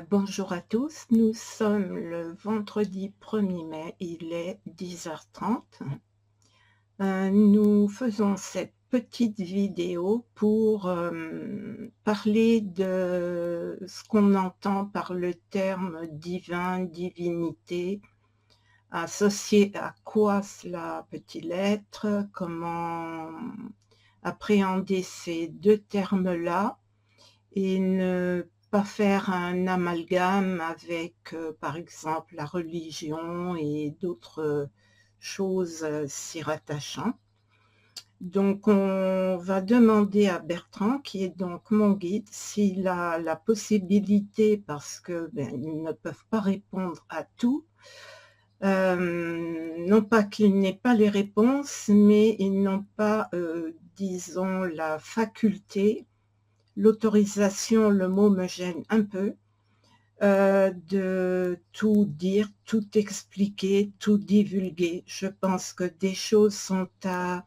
Bonjour à tous, nous sommes le vendredi 1er mai, il est 10h30. Nous faisons cette petite vidéo pour parler de ce qu'on entend par le terme divin, divinité, associé à quoi cela peut-il être, comment appréhender ces deux termes-là et ne pas faire un amalgame avec, par exemple, la religion et d'autres choses s'y rattachant. Donc on va demander à Bertrand, qui est donc mon guide, s'il a la possibilité, parce que, ils ne peuvent pas répondre à tout, non pas qu'ils n'aient pas les réponses, mais ils n'ont pas, disons, la faculté, l'autorisation, le mot me gêne un peu, de tout dire, tout expliquer, tout divulguer. Je pense que des choses sont à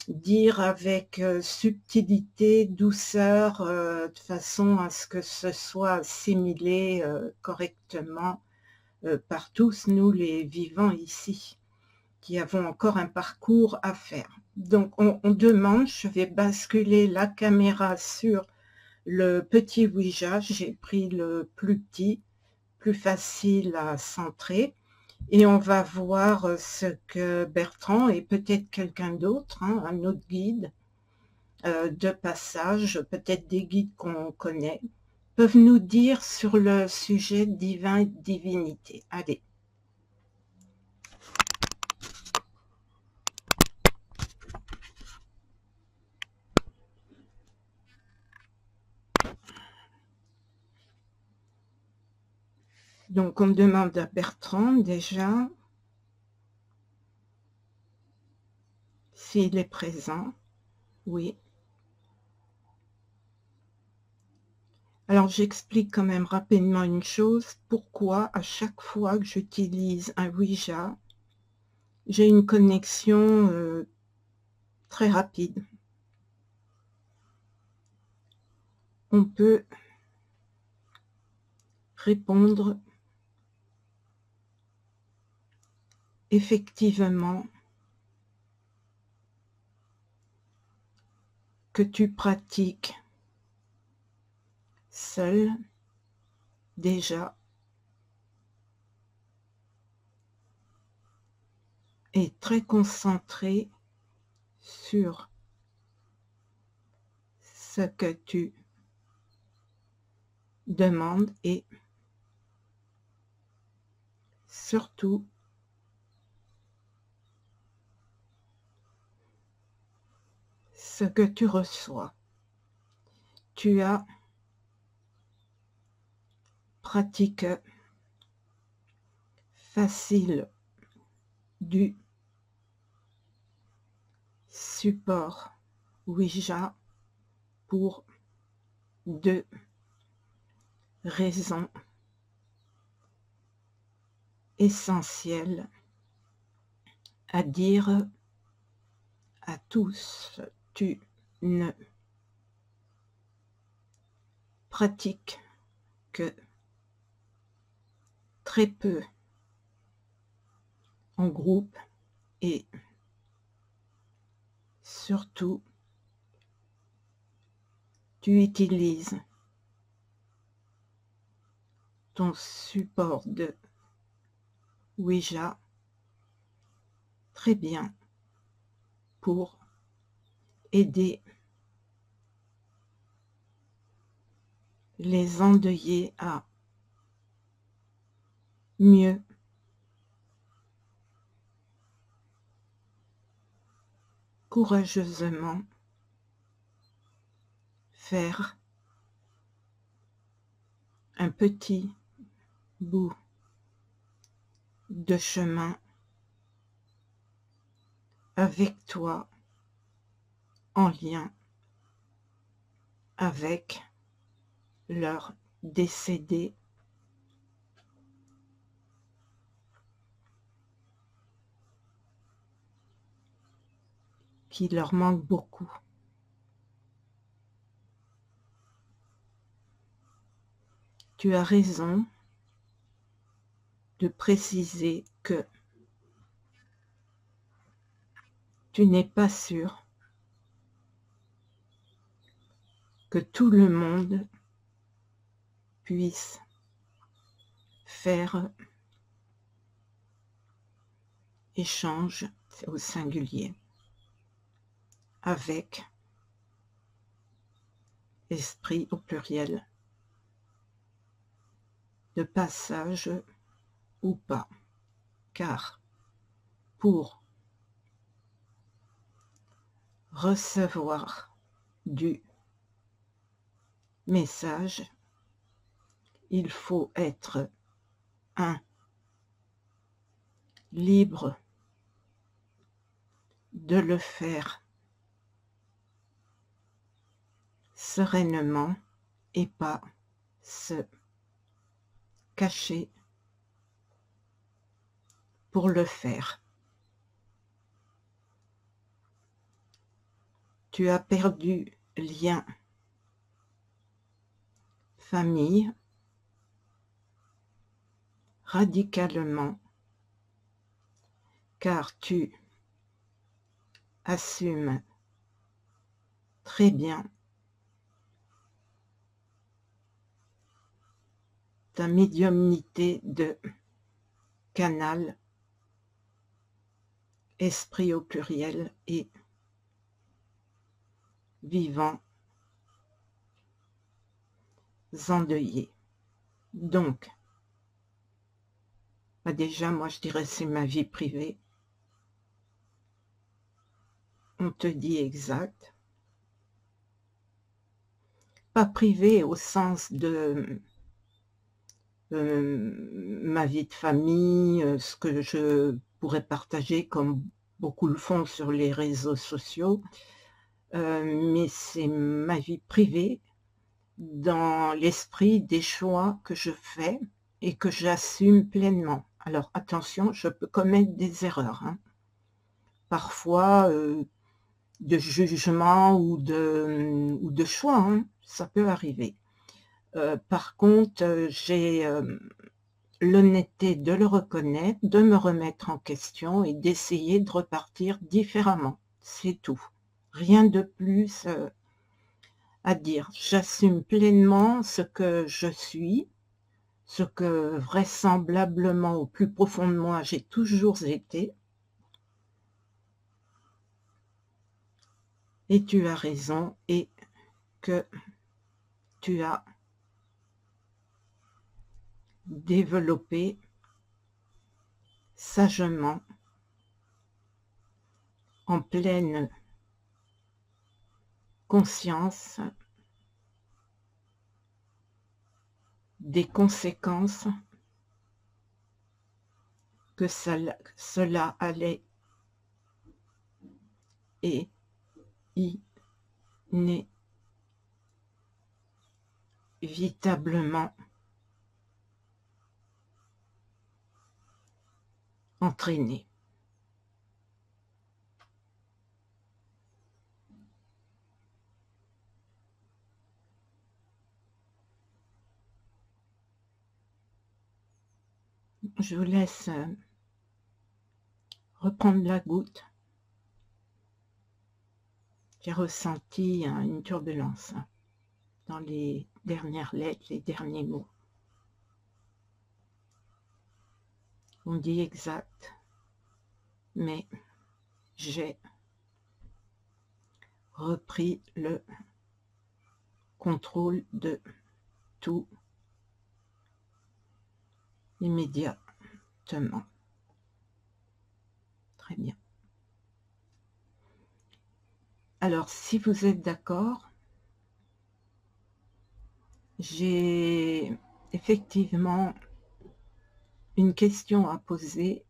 dire avec subtilité, douceur, de façon à ce que ce soit assimilé correctement par tous nous les vivants ici, qui avons encore un parcours à faire. Donc on demande, je vais basculer la caméra sur le petit Ouija, j'ai pris le plus petit, plus facile à centrer, et on va voir ce que Bertrand et peut-être quelqu'un d'autre, un autre guide de passage, peut-être des guides qu'on connaît, peuvent nous dire sur le sujet divin, divinité. Allez. Donc on demande à Bertrand déjà s'il est présent. Oui. Alors j'explique quand même rapidement une chose, pourquoi à chaque fois que j'utilise un Ouija, j'ai une connexion très rapide. On peut répondre effectivement que tu pratiques seul déjà et très concentré sur ce que tu demandes et surtout ce que tu reçois. Tu as pratique facile du support Ouija pour deux raisons essentielles à dire à tous. Tu ne pratiques que très peu en groupe et surtout tu utilises ton support de Ouija très bien pour aider les endeuillés à mieux courageusement faire un petit bout de chemin avec toi en lien avec leur décédé qui leur manque beaucoup. Tu as raison de préciser que tu n'es pas sûr que tout le monde puisse faire échange au singulier avec esprit au pluriel, de passage ou pas, car pour recevoir du message, il faut être libre de le faire sereinement et pas se cacher pour le faire. Tu as perdu lien famille radicalement car tu assumes très bien ta médiumnité de canal, esprit au pluriel et vivant endeuillés. Donc, déjà, moi je dirais c'est ma vie privée. On te dit exact. Pas privée au sens de ma vie de famille, ce que je pourrais partager comme beaucoup le font sur les réseaux sociaux, mais c'est ma vie privée dans l'esprit des choix que je fais et que j'assume pleinement. Alors attention, je peux commettre des erreurs, hein. Parfois de jugement ou de choix, hein, ça peut arriver. Par contre, j'ai l'honnêteté de le reconnaître, de me remettre en question et d'essayer de repartir différemment. C'est tout. Rien de plus à dire. J'assume pleinement ce que je suis, ce que vraisemblablement au plus profond de moi j'ai toujours été. Et tu as raison et que tu as développé sagement, en pleine conscience des conséquences que cela allait et inévitablement entraîner. Je vous laisse reprendre la goutte. J'ai ressenti une turbulence dans les dernières lettres, les derniers mots. On dit exact, mais j'ai repris le contrôle de tout immédiatement. Très bien. Alors, si vous êtes d'accord, j'ai effectivement une question à poser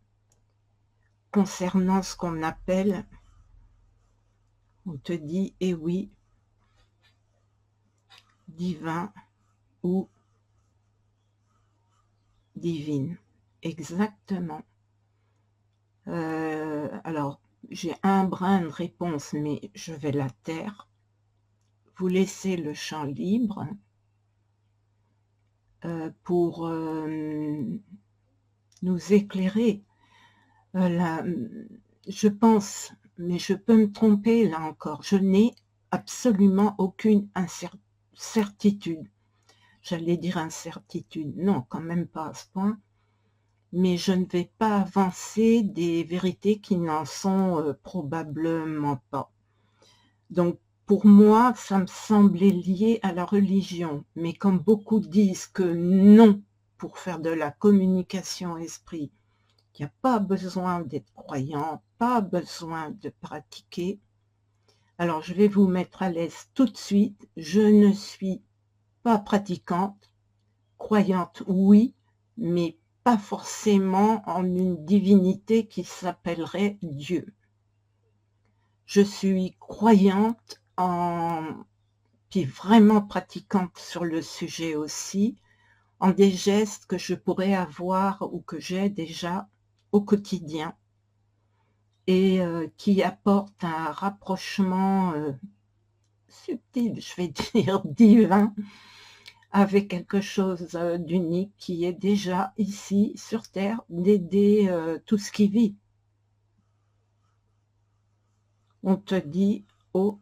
concernant ce qu'on appelle, on te dit, eh oui, divin ou divine. Exactement. Alors, j'ai un brin de réponse, mais je vais la taire. Vous laissez le champ libre. pour nous éclairer. Je pense, mais je peux me tromper là encore, je n'ai absolument aucune certitude. J'allais dire incertitude, non, quand même pas à ce point, mais je ne vais pas avancer des vérités qui n'en sont probablement pas. Donc, pour moi, ça me semblait lié à la religion, mais comme beaucoup disent que non, pour faire de la communication esprit, il n'y a pas besoin d'être croyant, pas besoin de pratiquer. Alors, je vais vous mettre à l'aise tout de suite. Je ne suis pas pratiquante, croyante, oui, mais pas forcément en une divinité qui s'appellerait Dieu. Je suis croyante puis vraiment pratiquante sur le sujet aussi, en des gestes que je pourrais avoir ou que j'ai déjà au quotidien et qui apportent un rapprochement subtil, je vais dire divin, avec quelque chose d'unique qui est déjà ici sur Terre, d'aider tout ce qui vit. On te dit, oh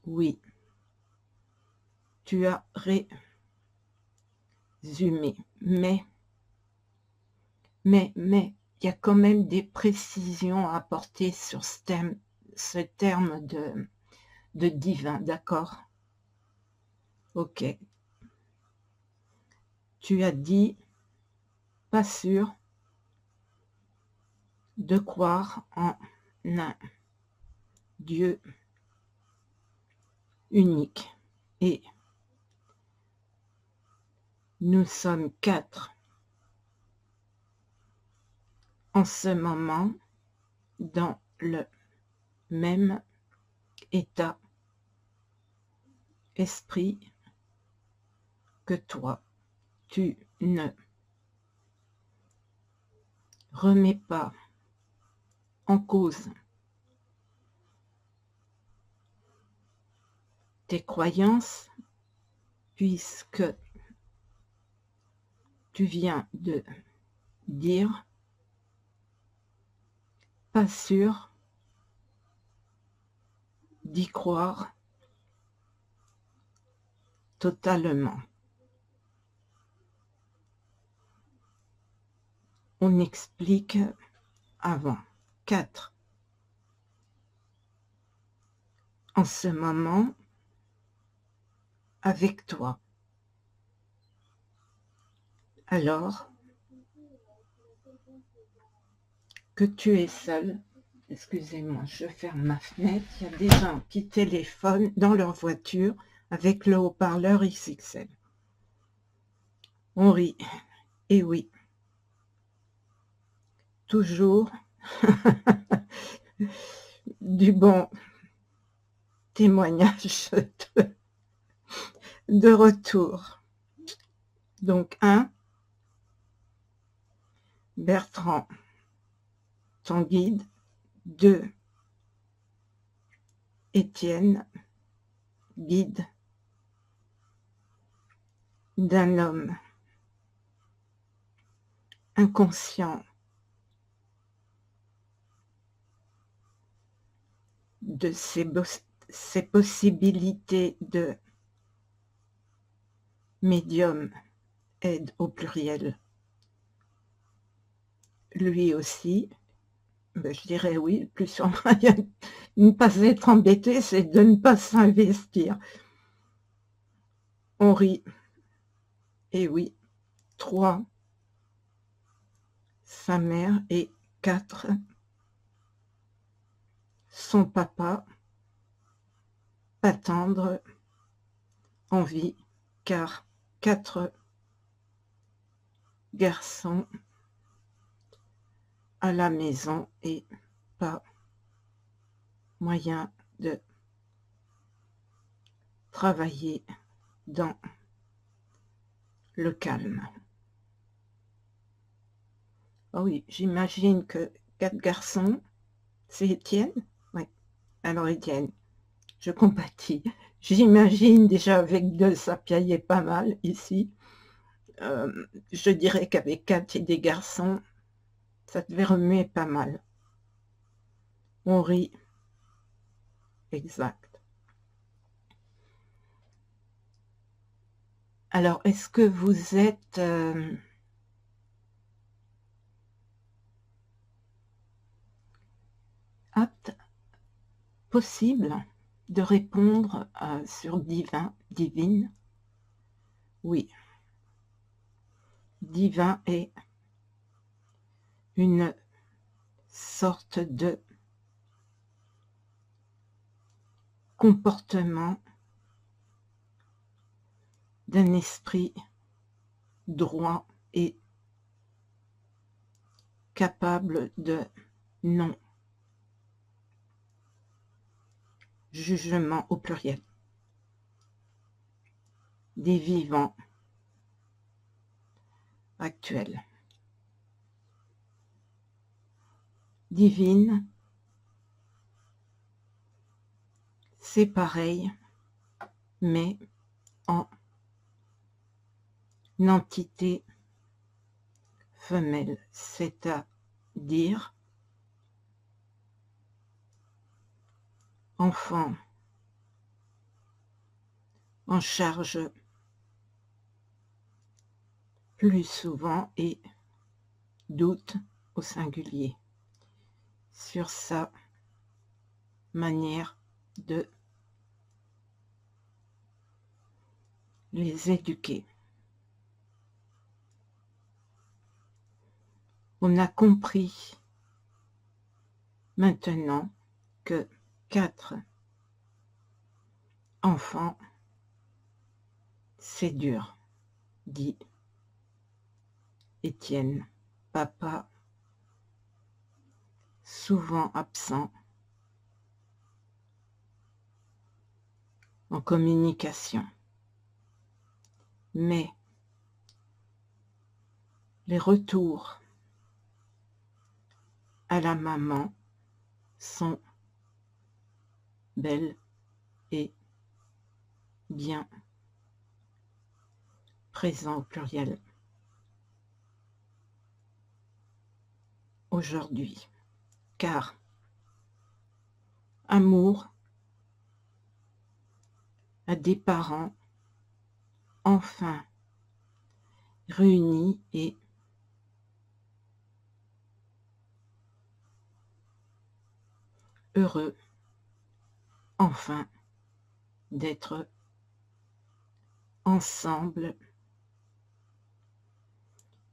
oui, tu as résumé, mais, il y a quand même des précisions à apporter sur ce terme de divin, d'accord? Ok. Tu as dit, pas sûr de croire en un Dieu unique. Et nous sommes 4 en ce moment dans le même état esprit que toi. Tu ne remets pas en cause tes croyances puisque tu viens de dire pas sûr d'y croire totalement. On explique avant. 4. En ce moment, avec toi. Alors que tu es seul, excusez-moi, je ferme ma fenêtre, il y a des gens qui téléphonent dans leur voiture avec le haut-parleur XXL. On rit, et oui, toujours du bon témoignage de retour. Donc, 1, Bertrand, ton guide. 2, Étienne, guide d'un homme inconscient de ses possibilités de médium, aide au pluriel. Lui aussi, je dirais oui, le plus sûr moyen de ne pas être embêté, c'est de ne pas s'investir. On rit. Et oui. 3, sa mère. Et 4, son papa, pas tendre, en vie, car 4 garçons à la maison et pas moyen de travailler dans le calme. Oh oui, j'imagine que 4 garçons, c'est Étienne? Oui, alors Étienne, je compatis. J'imagine déjà avec 2, ça piaillait pas mal ici. je dirais qu'avec Kat et des garçons, ça devait remuer pas mal. On rit. Exact. Alors, est-ce que vous êtes apte, possible de répondre sur divin, divine? Oui. Divin est une sorte de comportement d'un esprit droit et capable de non-jugement au pluriel, des vivants actuels. Divine, c'est pareil, mais en entité femelle, c'est-à-dire enfant en charge plus souvent et doute au singulier sur sa manière de les éduquer. On a compris maintenant que 4 enfants, c'est dur, dit Étienne, papa souvent absent en communication. Mais les retours à la maman sont belles et bien présents au pluriel aujourd'hui, car amour à des parents enfin réunis et heureux enfin d'être ensemble,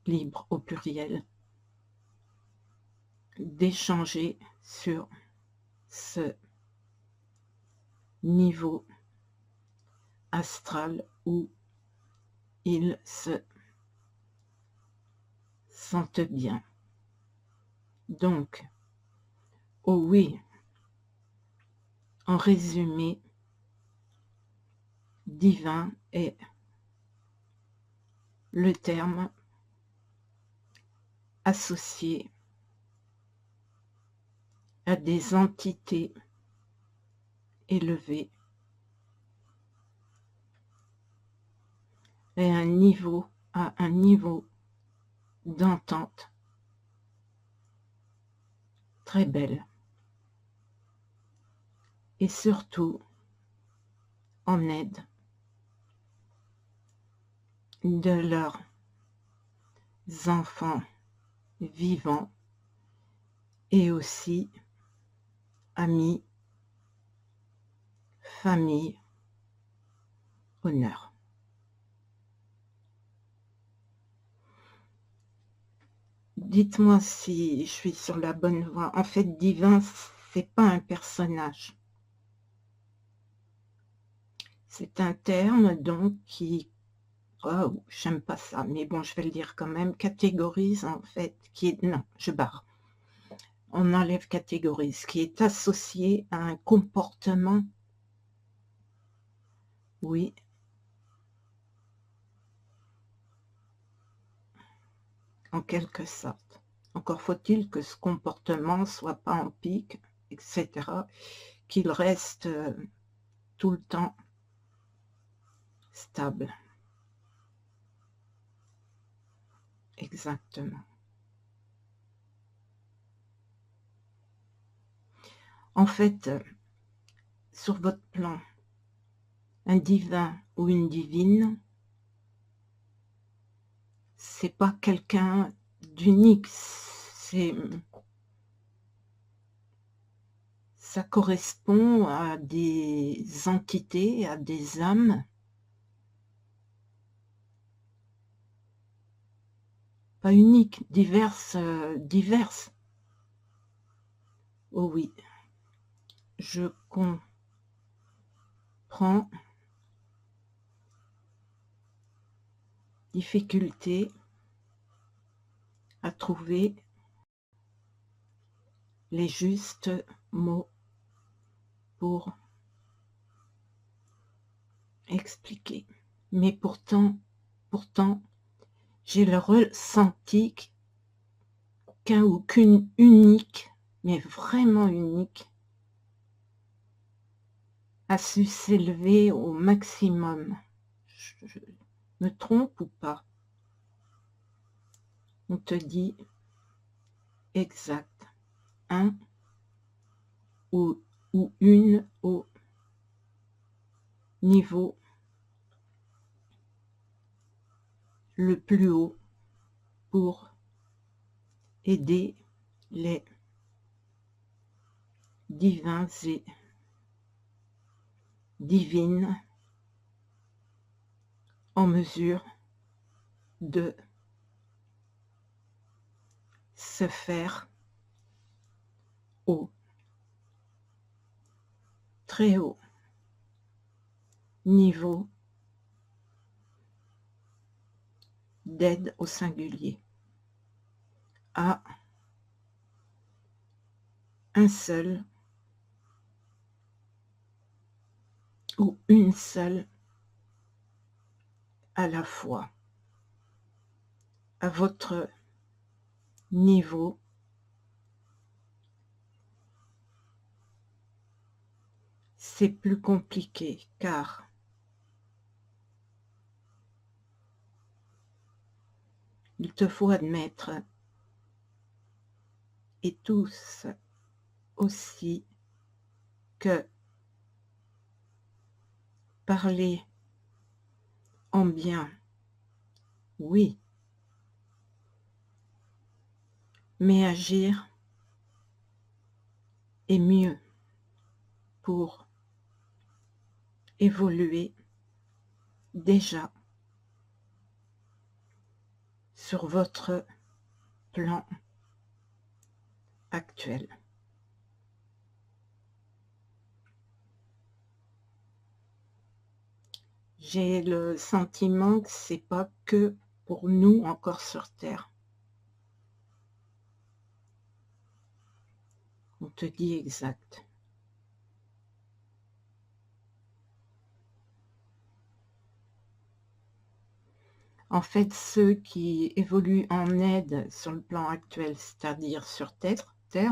libres au pluriel, d'échanger sur ce niveau astral où ils se sentent bien. Donc, oh oui, en résumé, divin est le terme associé à des entités élevées et à un niveau d'entente très belle et surtout en aide de leurs enfants vivants et aussi amis, famille, honneur. Dites-moi si je suis sur la bonne voie. En fait, divin, c'est pas un personnage. C'est un terme donc qui, oh, j'aime pas ça, mais bon, je vais le dire quand même, catégorise en fait, qui est, non, je barre. On enlève catégorise, qui est associé à un comportement, oui, en quelque sorte. Encore faut-il que ce comportement soit pas en pic, etc., qu'il reste tout le temps stable. exactement. En fait, sur votre plan, un divin ou une divine, c'est pas quelqu'un d'unique, ça correspond à des entités, à des âmes, pas uniques, diverses, diverses. Oh oui, je comprends. Difficulté à trouver les justes mots pour expliquer. Mais pourtant, j'ai le ressenti qu'un ou qu'une unique, mais vraiment unique, a su s'élever au maximum. Je me trompe ou pas? On te dit exact. Un ou une au niveau le plus haut pour aider les divins et divines en mesure de se faire au très haut niveau d'aide au singulier à un seul ou une seule à la fois, à votre niveau. C'est plus compliqué car il te faut admettre, et tous aussi, que parler en bien, oui, mais agir est mieux pour évoluer déjà sur votre plan actuel. J'ai le sentiment que c'est pas que pour nous encore sur Terre. On te dit exact. En fait, ceux qui évoluent en aide sur le plan actuel, c'est-à-dire sur Terre,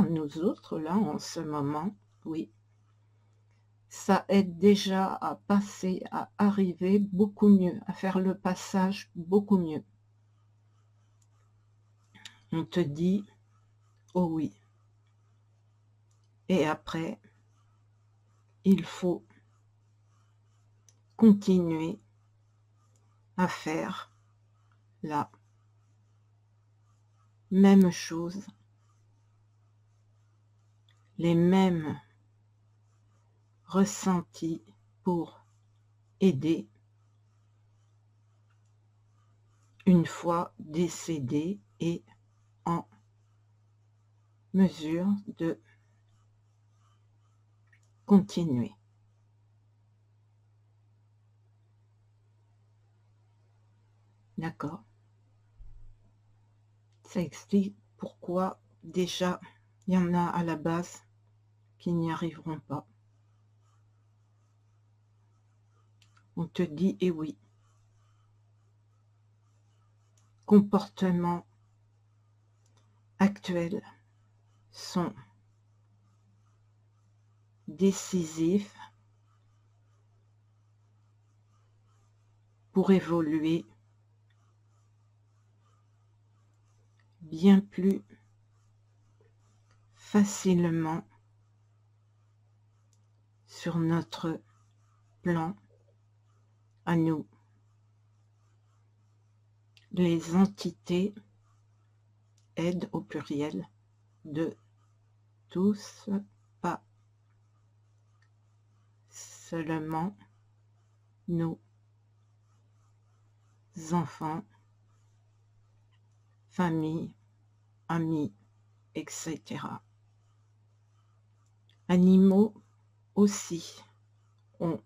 nous autres, là, en ce moment, oui, ça aide déjà à passer, à arriver beaucoup mieux, à faire le passage beaucoup mieux. On te dit, oh oui. Et après, il faut continuer à faire la même chose, les mêmes ressentis pour aider une fois décédé et en mesure de continuer. D'accord? Ça explique pourquoi déjà il y en a à la base qui n'y arriveront pas. On te dit, eh oui, comportements actuels sont décisifs pour évoluer bien plus facilement sur notre plan à nous. Les entités aident au pluriel de tous, pas seulement nos enfants, familles, amis, etc. Animaux aussi ont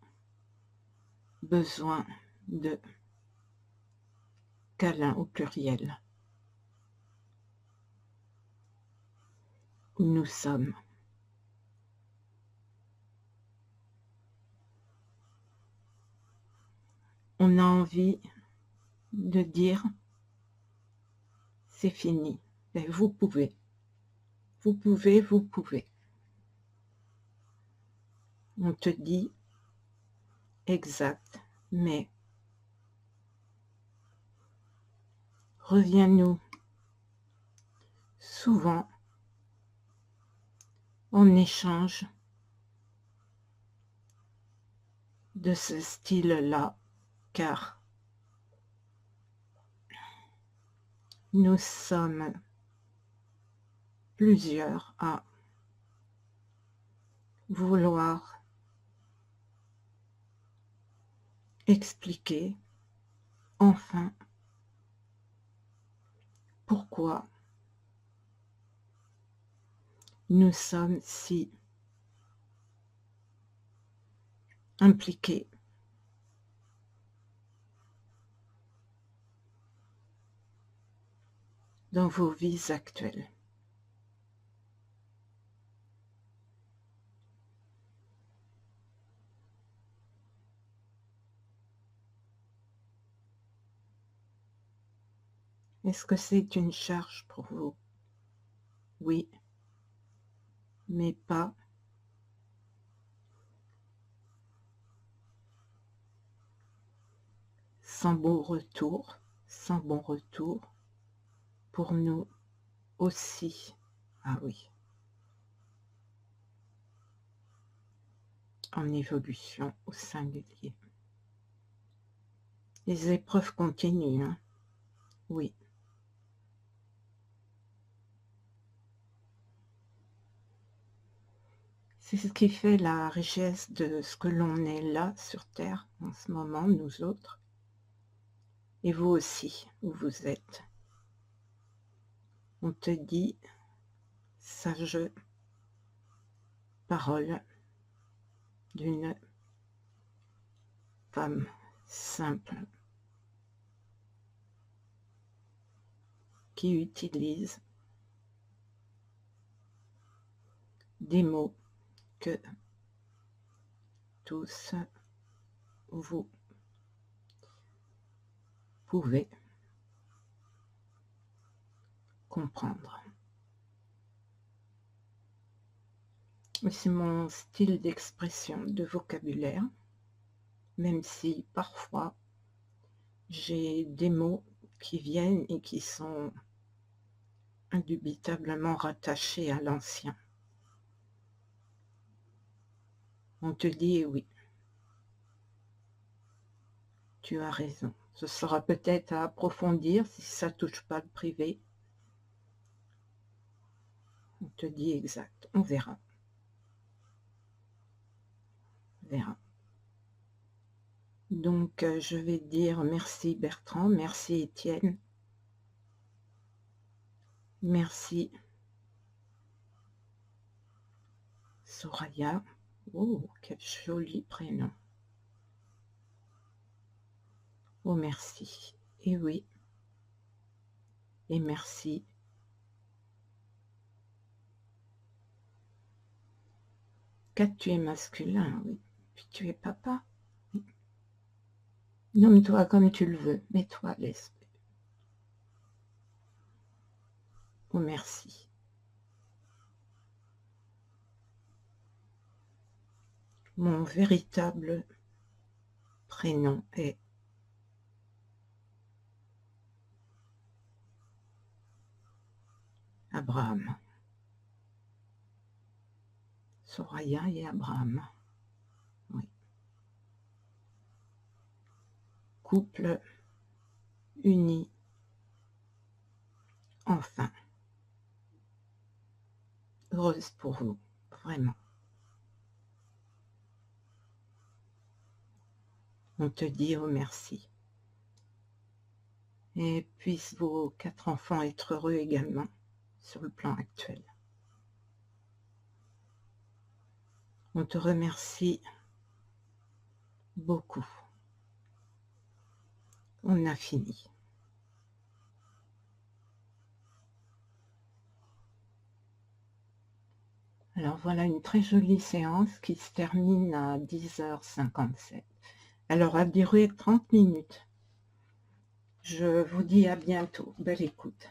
besoin de câlins au pluriel. Où nous sommes. On a envie de dire c'est fini. Mais vous pouvez. Vous pouvez, vous pouvez. On te dit exact, mais reviens-nous souvent en échange de ce style-là, car nous sommes plusieurs à vouloir expliquer enfin pourquoi nous sommes si impliqués dans vos vies actuelles. Est-ce que c'est une charge pour vous? Oui, mais pas sans bon retour, pour nous aussi. Ah oui, en évolution au singulier. Les épreuves continuent, hein? Oui. C'est ce qui fait la richesse de ce que l'on est là sur Terre en ce moment, nous autres. Et vous aussi, où vous êtes. On te dit, sage parole d'une femme simple qui utilise des mots que tous vous pouvez comprendre. C'est mon style d'expression, de vocabulaire, même si parfois j'ai des mots qui viennent et qui sont indubitablement rattachés à l'ancien. On te dit oui, tu as raison. Ce sera peut-être à approfondir si ça ne touche pas le privé. On te dit exact, on verra. On verra. Donc, je vais dire merci Bertrand, merci Étienne, merci Soraya. Oh, quel joli prénom. Oh, merci. Et oui. Et merci. Kat, tu es masculin, oui. Puis tu es papa. Oui. Nomme-toi comme tu le veux. Mets-toi à l'aise. Oh, merci. Mon véritable prénom est Abraham. Soraya et Abraham. Oui. Couple uni. Enfin. Heureuse pour vous, vraiment. On te dit oh merci. Et puissent vos 4 enfants être heureux également sur le plan actuel. On te remercie beaucoup. On a fini. Alors voilà une très jolie séance qui se termine à 10h57. Elle aura duré 30 minutes. Je vous dis à bientôt. Belle écoute.